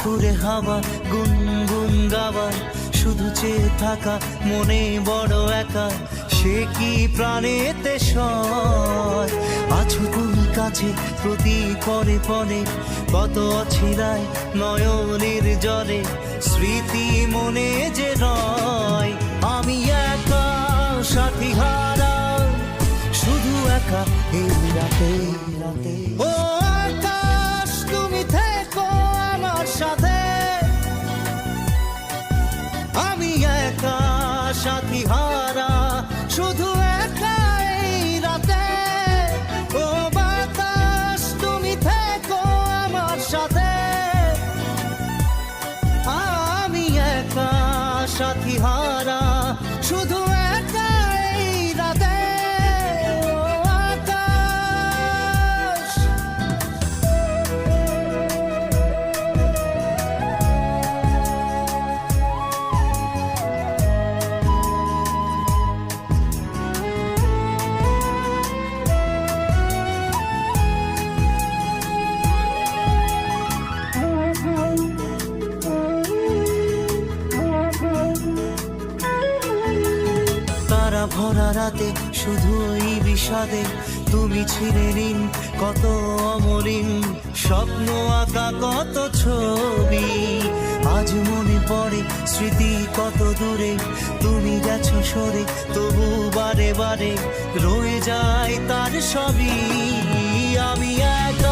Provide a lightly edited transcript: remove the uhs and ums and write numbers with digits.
সুরে হাওয়া গুনগুন গাওয়া, শুধু চেয়ে থাকা মনে বড় একা, সে কি প্রাণেতে সয়? আছো তুমি কাছে প্রতি পরে পরে, কত অছিলায় নয়নের জলে, স্মৃতি মনে যে রয়। আমি একা সাথী হারা, শুধু একা এই রাতে রাতে। ও আকাশ তুমি থেকো আমার সাথে, আমি একা সাথী হারা, শুধু একা এই রাতে। ও বাতাস তুমি থেকো আমার সাথে, আমি একা সাথী হারা, শুধু একা এই রাতে। ও আকাশ তারা ভরা রাতে শুধু ওই বিষাদে, তুমি ছিলে ঋণ কত অমলিন, স্বপ্ন আঁকা কত ছবি, আজ মনে পড়ে স্মৃতি কত দূরে, তুমি গেছো সরে তবু বারে বারে রয়ে যায় তার সবই। আমি একা